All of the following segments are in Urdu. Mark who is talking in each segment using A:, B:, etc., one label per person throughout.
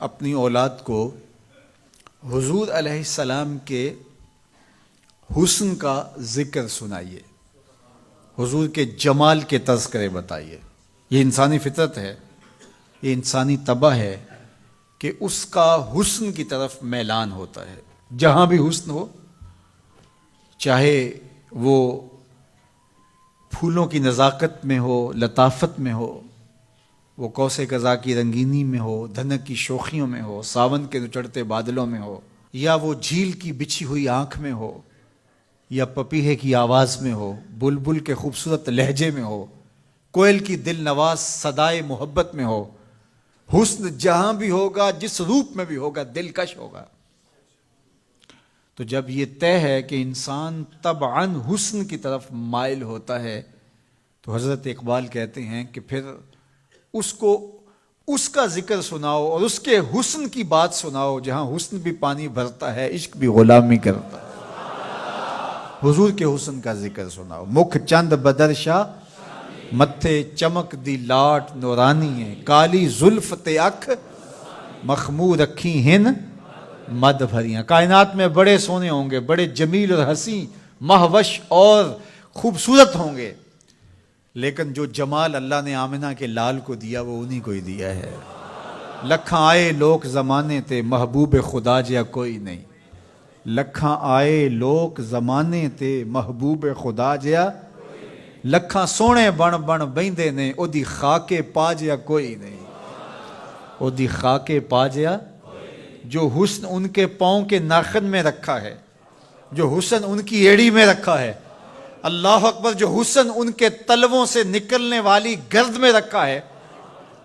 A: اپنی اولاد کو حضور علیہ السلام کے حسن کا ذکر سنائیے، حضور کے جمال کے تذکرے بتائیے۔ یہ انسانی فطرت ہے، یہ انسانی طبع ہے کہ اس کا حسن کی طرف میلان ہوتا ہے۔ جہاں بھی حسن ہو، چاہے وہ پھولوں کی نزاکت میں ہو، لطافت میں ہو، وہ کوسے قضا کی رنگینی میں ہو، دھنک کی شوخیوں میں ہو، ساون کے چڑھتے بادلوں میں ہو، یا وہ جھیل کی بچھی ہوئی آنکھ میں ہو، یا پپیہے کی آواز میں ہو، بلبل کے خوبصورت لہجے میں ہو، کوئل کی دل نواز صدائے محبت میں ہو، حسن جہاں بھی ہوگا، جس روپ میں بھی ہوگا، دلکش ہوگا۔ تو جب یہ طے ہے کہ انسان طبعاً حسن کی طرف مائل ہوتا ہے، تو حضرت اقبال کہتے ہیں کہ پھر اس کو اس کا ذکر سناؤ اور اس کے حسن کی بات سناؤ، جہاں حسن بھی پانی بھرتا ہے، عشق بھی غلامی کرتا ہے۔ حضور کے حسن کا ذکر سناؤ۔ مکھ چند بدر شاہ، متھے چمک دی لاٹ نورانی ہے، کالی زلف تے اکھ مخمور رکھی ہن مد بھریاں۔ کائنات میں بڑے سونے ہوں گے، بڑے جمیل اور حسین، مہوش اور خوبصورت ہوں گے، لیکن جو جمال اللہ نے آمنہ کے لال کو دیا وہ انہی کو ہی دیا ہے۔ لکھاں آئے لوگ زمانے تے، محبوب خدا جیا کوئی نہیں۔ لکھاں آئے لوگ زمانے تے، محبوب خدا جیا، لکھاں سونے بن بن بیندے نے، او دی خاکے پا جیا کوئی نہیں۔ او دی خاکے پا جیا، جو حسن ان کے پاؤں کے ناخن میں رکھا ہے، جو حسن ان کی ایڑی میں رکھا ہے، اللہ اکبر، جو حسن ان کے تلووں سے نکلنے والی گرد میں رکھا ہے،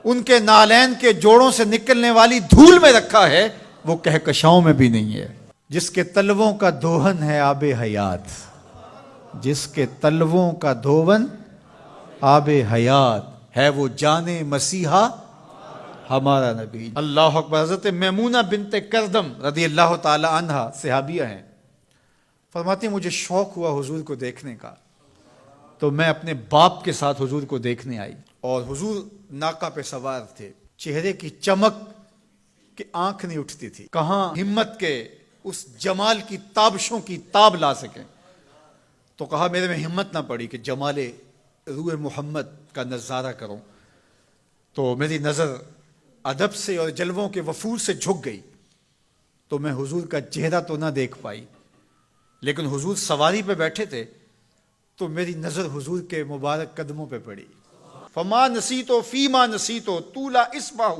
A: ان کے نالین کے جوڑوں سے نکلنے والی دھول میں رکھا ہے، وہ کہکشاؤں میں بھی نہیں ہے۔ جس کے تلووں کا دھون ہے آب حیات، جس کے تلووں کا دھون آب حیات ہے، وہ جان مسیحا ہمارا نبی۔ اللہ اکبر۔ حضرت میمونہ بنت کردم رضی اللہ تعالی عنہا صحابیہ ہیں، فرماتی ہیں مجھے شوق ہوا حضور کو دیکھنے کا، تو میں اپنے باپ کے ساتھ حضور کو دیکھنے آئی، اور حضور ناقہ پہ سوار تھے، چہرے کی چمک کہ آنکھ نہیں اٹھتی تھی، کہاں ہمت کے اس جمال کی تابشوں کی تاب لا سکیں۔ تو کہا میرے میں ہمت نہ پڑی کہ جمال روح محمد کا نظارہ کروں، تو میری نظر ادب سے اور جلووں کے وفور سے جھک گئی، تو میں حضور کا چہرہ تو نہ دیکھ پائی، لیکن حضور سواری پہ بیٹھے تھے تو میری نظر حضور کے مبارک قدموں پہ پڑی۔ فما نسیتو فیما نسیتو طولا اصبعہ،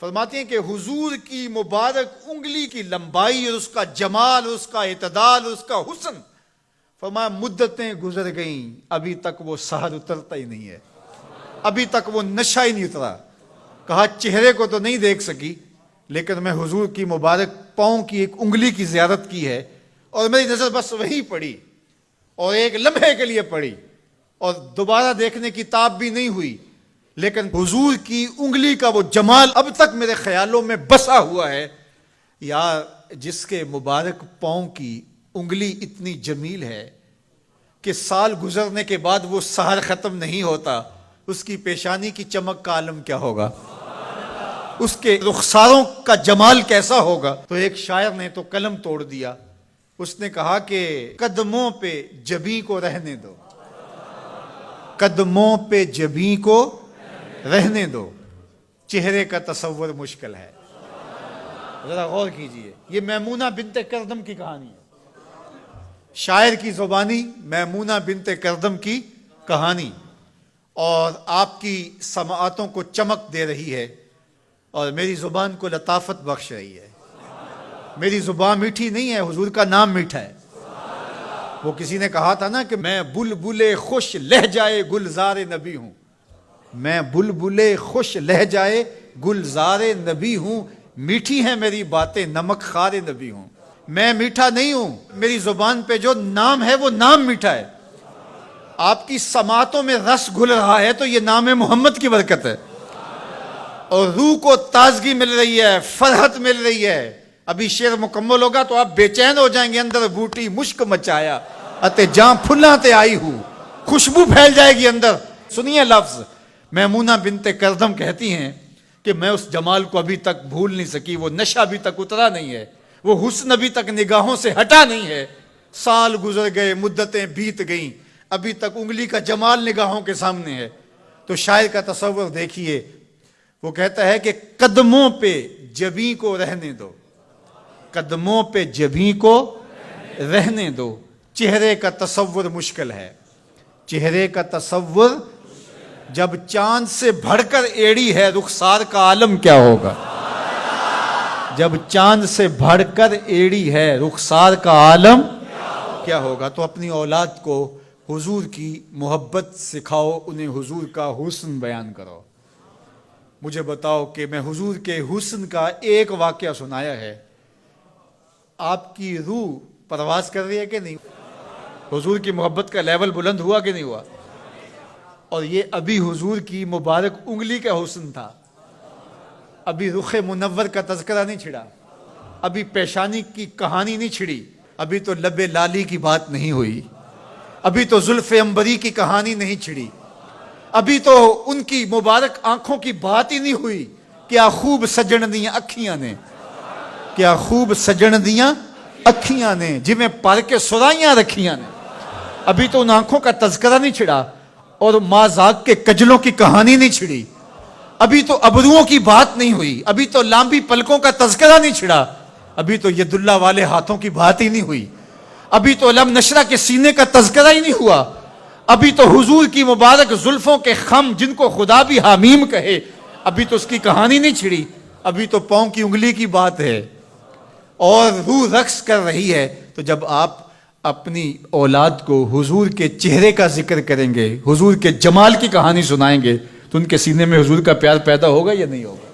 A: فرماتے ہیں کہ حضور کی مبارک انگلی کی لمبائی اور اس کا جمال، اس کا اعتدال، اس کا حسن، فرمایا مدتیں گزر گئیں، ابھی تک وہ سحر اترتا ہی نہیں ہے، ابھی تک وہ نشہ ہی نہیں اترا۔ کہا چہرے کو تو نہیں دیکھ سکی، لیکن میں حضور کی مبارک پاؤں کی ایک انگلی کی زیارت کی ہے، اور میری نظر بس وہی پڑی، اور ایک لمحے کے لیے پڑی، اور دوبارہ دیکھنے کی تاب بھی نہیں ہوئی، لیکن حضور کی انگلی کا وہ جمال اب تک میرے خیالوں میں بسا ہوا ہے۔ یا جس کے مبارک پاؤں کی انگلی اتنی جمیل ہے کہ سال گزرنے کے بعد وہ سحر ختم نہیں ہوتا، اس کی پیشانی کی چمک کا عالم کیا ہوگا، اس کے رخساروں کا جمال کیسا ہوگا۔ تو ایک شاعر نے تو قلم توڑ دیا، اس نے کہا کہ قدموں پہ جبیں کو رہنے دو، قدموں پہ جبیں کو رہنے دو، چہرے کا تصور مشکل ہے۔ ذرا غور کیجئے، یہ میمونہ بنت کردم کی کہانی ہے، شاعر کی زبانی میمونہ بنت کردم کی کہانی، اور آپ کی سماعتوں کو چمک دے رہی ہے، اور میری زبان کو لطافت بخش رہی ہے۔ میری زبان میٹھی نہیں ہے، حضور کا نام میٹھا ہے۔ وہ کسی نے کہا تھا نا کہ میں بلبل خوش لہجائے گلزار نبی ہوں، میں بلبل خوش لہجائے گلزار نبی ہوں، میٹھی ہیں میری باتیں نمک خار نبی ہوں۔ میں میٹھا نہیں ہوں، میری زبان پہ جو نام ہے وہ نام میٹھا ہے۔ آپ کی سماعتوں میں رس گھل رہا ہے تو یہ نام محمد کی برکت ہے، اور روح کو تازگی مل رہی ہے، فرحت مل رہی ہے۔ ابھی شعر مکمل ہوگا تو آپ بے چین ہو جائیں گے، اندر بوٹی مشک مچایا اتے جاں پھلاں تے آئی ہوں، خوشبو پھیل جائے گی اندر۔ سنیے لفظ، میمونہ بنت کردم کہتی ہیں کہ کہ میں اس جمال کو ابھی تک بھول نہیں سکی، وہ نشہ ابھی تک اترا نہیں ہے، وہ حسن ابھی تک نگاہوں سے ہٹا نہیں ہے۔ سال گزر گئے، مدتیں بیت گئیں، ابھی تک انگلی کا جمال نگاہوں کے سامنے ہے۔ تو شاعر کا تصور دیکھیے، وہ کہتا ہے کہ قدموں پہ جبیں کو رہنے دو، قدموں پہ جبیں کو رہنے دو، چہرے کا تصور مشکل ہے، چہرے کا تصور، جب چاند سے بڑھ کر ایڑی ہے رخسار کا عالم کیا ہوگا، جب چاند سے بڑھ کر ایڑی ہے رخسار کا عالم کیا ہوگا۔ تو اپنی اولاد کو حضور کی محبت سکھاؤ، انہیں حضور کا حسن بیان کرو۔ مجھے بتاؤ کہ میں حضور کے حسن کا ایک واقعہ سنایا ہے، آپ کی روح پرواز کر رہی ہے کہ نہیں؟ حضور کی محبت کا لیول بلند ہوا کہ نہیں ہوا؟ اور یہ ابھی حضور کی مبارک انگلی کا حسن تھا، ابھی رخ منور کا تذکرہ نہیں چھڑا، ابھی پیشانی کی کہانی نہیں چھڑی، ابھی تو لب لالی کی بات نہیں ہوئی، ابھی تو زلف عنبری کی کہانی نہیں چھڑی، ابھی تو ان کی مبارک آنکھوں کی بات ہی نہیں ہوئی۔ کیا خوب سجن دیاں اکھیاں نے، کیا خوب سجن دیاں اکھیاں نے، جویں پر کے سرائیاں رکھیاں نے، ابھی تو ان آنکھوں کا تذکرہ نہیں چھڑا، اور مازاق کے کجلوں کی کہانی نہیں چھڑی، ابھی تو ابروؤں کی بات نہیں ہوئی، ابھی تو لامبی پلکوں کا تذکرہ نہیں چھڑا، ابھی تو ید اللہ والے ہاتھوں کی بات ہی نہیں ہوئی، ابھی تو علم نشرہ کے سینے کا تذکرہ ہی نہیں ہوا، ابھی تو حضور کی مبارک زلفوں کے خم جن کو خدا بھی حمیم کہے، ابھی تو اس کی کہانی نہیں چھڑی، ابھی تو پاؤں کی انگلی کی بات ہے، اور روح رقص کر رہی ہے۔ تو جب آپ اپنی اولاد کو حضور کے چہرے کا ذکر کریں گے، حضور کے جمال کی کہانی سنائیں گے، تو ان کے سینے میں حضور کا پیار پیدا ہوگا یا نہیں ہوگا؟